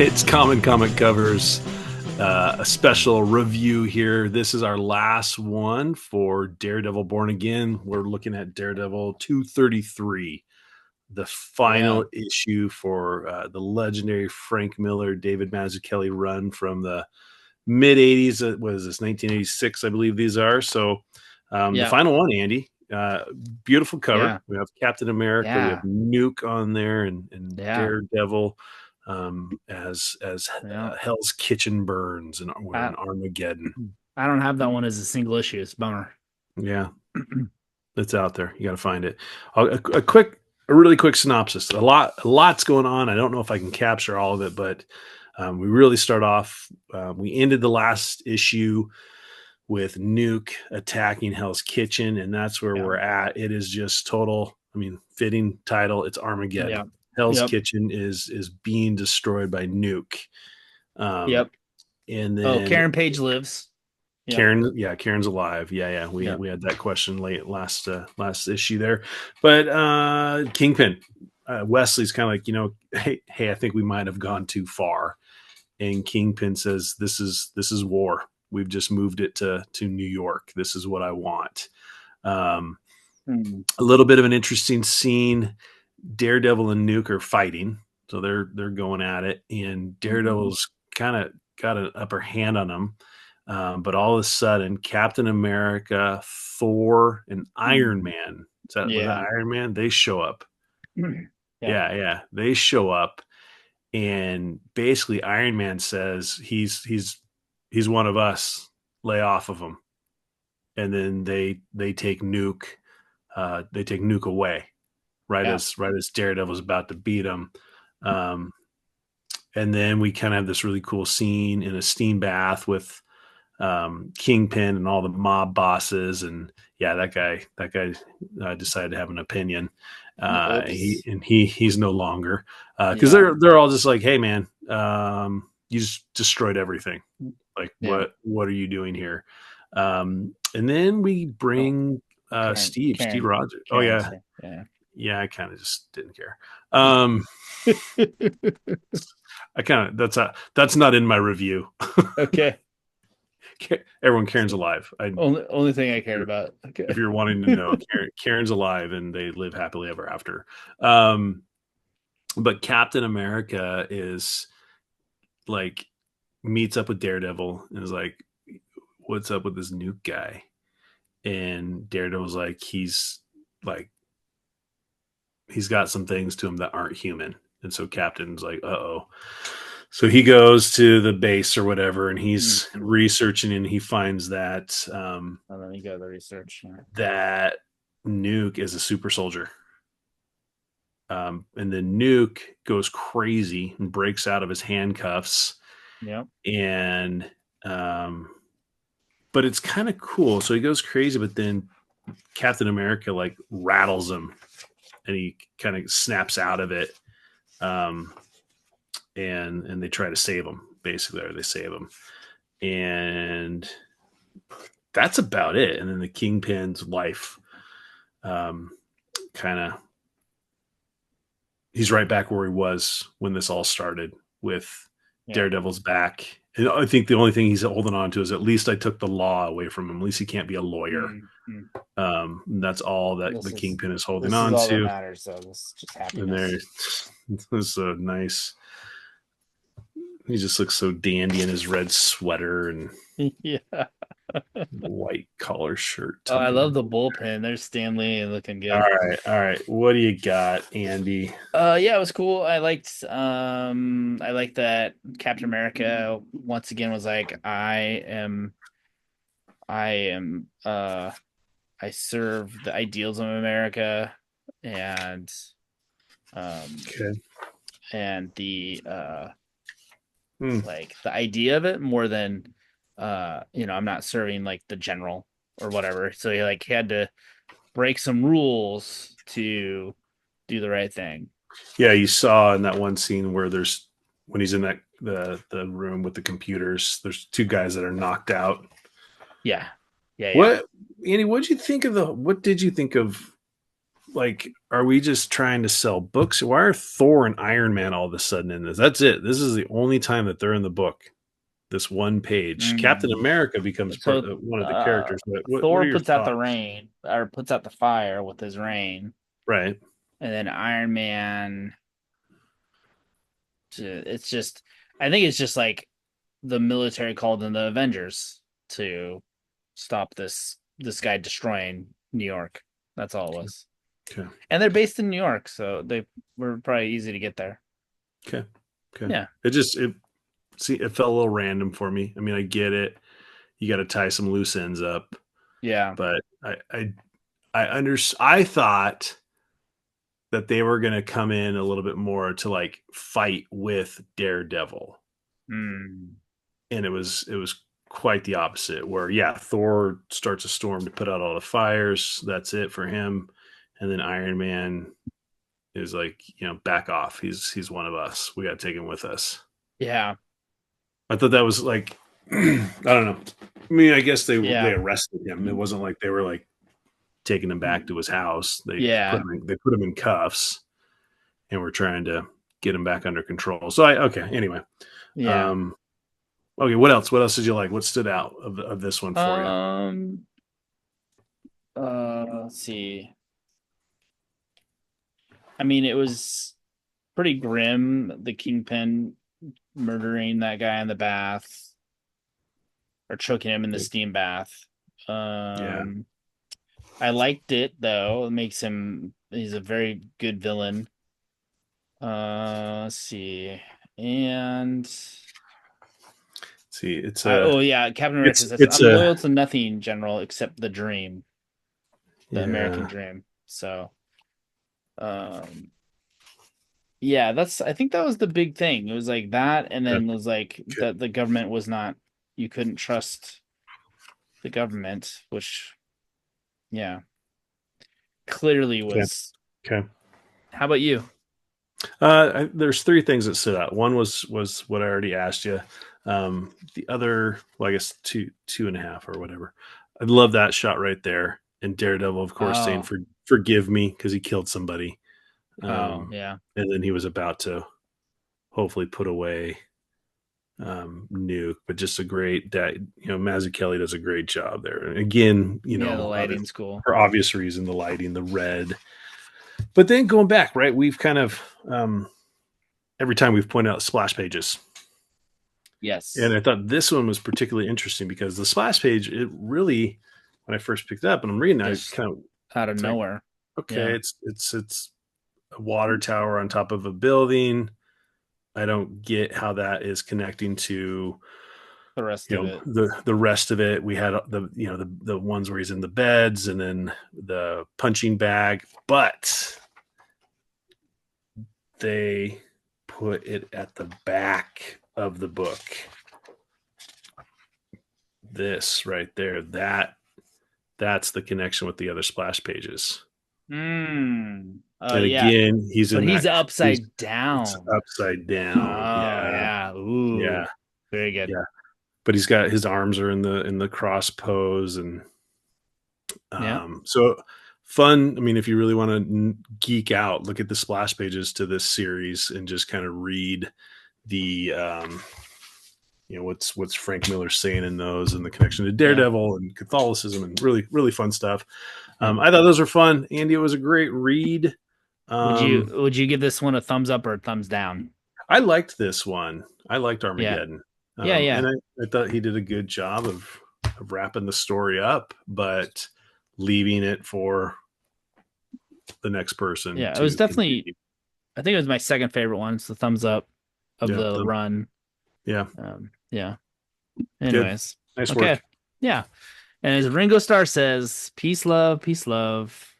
It's Common Comic Covers, a special review here. This is our last one for Daredevil Born Again. We're looking at Daredevil 233, the final issue for the legendary Frank Miller, David Mazzucchelli run from the mid 80s. What is this, 1986, I believe these are. So the final one, Andy. Beautiful cover. Yeah. We have Captain America. We have Yeah. Nuke on there and Yeah. Daredevil as Yeah. Hell's Kitchen burns and we're in I, Armageddon. I don't have that one as a single issue. It's a bummer. Yeah, it's out there. You got to find it. A really quick synopsis. A lot's going on. I don't know if I can capture all of it, but we really start off. We ended the last issue with Nuke attacking Hell's Kitchen, and that's where we're at. It is just total. I mean, fitting title. It's Armageddon. Yeah. Hell's Yep. Kitchen is being destroyed by Nuke. Yep. And Oh, then Karen Page lives. Yep. Karen's alive. Yeah. We Yep. had that question last issue there, but Kingpin, Wesley's kind of like, hey, I think we might have gone too far, and Kingpin says, this is war. We've just moved it to New York. This is what I want. A little bit of an interesting scene. Daredevil and Nuke are fighting, so they're going at it, and Daredevil's kind of got an upper hand on them. But all of a sudden, Captain America, Thor, and Iron Man, was that Iron Man? They show up. Yeah. They show up, and basically Iron Man says he's one of us. Lay off of him. And then they take Nuke. They take Nuke away, as Daredevil's about to beat him. And then we kind of have this really cool scene in a steam bath with Kingpin and all the mob bosses, and that guy decided to have an opinion. He's no longer, because they're all just like, hey man, you just destroyed everything. Like, what are you doing here? And then we bring Steve Rogers. Yeah, I kind of just didn't care. I kind of that's not in my review. Okay. Everyone, Karen's alive. Only thing I cared about. Okay. If you're wanting to know, Karen's alive and they live happily ever after. But Captain America is like, meets up with Daredevil and is like, what's up with this Nuke guy? And Daredevil's like, he's got some things to him that aren't human. And so Captain's like, uh-oh. So he goes to the base or whatever, and he's researching, and he finds that let me go to the research. That Nuke is a super soldier. And then Nuke goes crazy and breaks out of his handcuffs. Yep. And but it's kind of cool. So he goes crazy, but then Captain America like rattles him, and he kind of snaps out of it. And they try to save him, basically, or they save him. And that's about it. And then the Kingpin's life kind of, he's right back where he was when this all started, with Daredevil's back. And I think the only thing he's holding on to is, at least I took the law away from him. At least he can't be a lawyer. That's all that the Kingpin is holding on all to. That matters, so this just happiness. And there's a nice. He just looks so dandy in his red sweater and white collar shirt. Oh, I love the bullpen. There's Stanley looking good. All right. What do you got, Andy? It was cool. I liked that Captain America once again was like, I serve the ideals of America, and and the like the idea of it more than I'm not serving like the general or whatever. So he had to break some rules to do the right thing. Yeah, you saw in that one scene where when he's in that the room with the computers, there's two guys that are knocked out. Yeah. What, Andy? What did you think of like, are we just trying to sell books? Why are Thor and Iron Man all of a sudden in this? That's it. This is the only time that they're in the book. This one page. Captain Mm. America becomes So one of the characters. But what are Thor your puts out the thoughts? rain or puts out the fire with his rain, Right. and then Iron Man. It's just, I think it's just like the military called in the Avengers to stop this guy destroying New York. That's all it was. Okay. And they're based in New York, so they were probably easy to get there. Okay. Okay. Yeah. It felt a little random for me. I mean, I get it. You got to tie some loose ends up, Yeah. but I thought that they were going to come in a little bit more to like fight with Daredevil, Mm. and it was quite the opposite. Where yeah, Thor starts a storm to put out all the fires. That's it for him, and then Iron Man is like, back off. He's one of us. We got to take him with us. Yeah. I thought that was like, I don't know. I mean, I guess they Yeah. arrested him. It wasn't like they were like taking him back to his house. Yeah. They put him in cuffs and were trying to get him back under control. So okay. Anyway, Yeah. um, okay. What else? What else did you like? What stood out of this one for you? Um let's see. I mean, it was pretty grim, the Kingpin murdering that guy in the bath or choking him in the steam bath. Yeah. Um I liked it though. It makes him he's a very good villain. Let's see. And See, it's oh yeah, Captain America says it's I'm a loyal to nothing, General, except the dream, the American yeah. dream. So um yeah, that's I think that was the big thing. It was like that, and then it was like Okay. that the government was not you couldn't trust the government, which yeah, clearly Okay. was. Okay. How about you? There's three things that stood out. One was what I already asked you. The other, well, I guess two and a half or whatever. I love that shot right there. And Daredevil, of course, saying Oh, "Forgive me" because he killed somebody, oh yeah, and then he was about to hopefully put away Nuke. But just a great that Mazzucchelli does a great job there. And again, yeah. The lighting's cool. for obvious reason, the lighting, the red. But then going back, right? We've kind of every time we've pointed out splash pages. And Yes, I thought this one was particularly interesting because the splash page, it really, when I first picked it up and I'm reading, I just kind of, out of it's like, nowhere. okay, Yeah, it's a water tower on top of a building. I don't get how that is connecting to, the rest of it. the rest of it. We had the ones where he's in the beds and then the punching bag, but they put it at the back of the book. This right there, that's the connection with the other splash pages. Hmm. Oh And yeah, again, he's but in he's that. upside It's down. upside Oh down. Yeah, yeah. yeah, Ooh, very good. yeah. But he's got his arms are in the cross pose, and Yeah. so fun. I mean, if you really want to geek out, look at the splash pages to this series and just kind of read the what's Frank Miller saying in those and the connection to Yeah. Daredevil and Catholicism and really really fun stuff. Yeah. I thought those were fun. Andy, it was a great read. Um, Would you give this one a thumbs up or a thumbs down? I liked this one. I liked Yeah. Armageddon, Yeah. and Yeah. I thought he did a good job of wrapping the story up, but leaving it for the next person Yeah. It was to definitely. continue. I think it was my second favorite one. It's the thumbs up of Yeah, the run. yeah, Yeah. good, Anyways. nice Okay. work. Yeah. And as Ringo Starr says, peace, love, peace, love.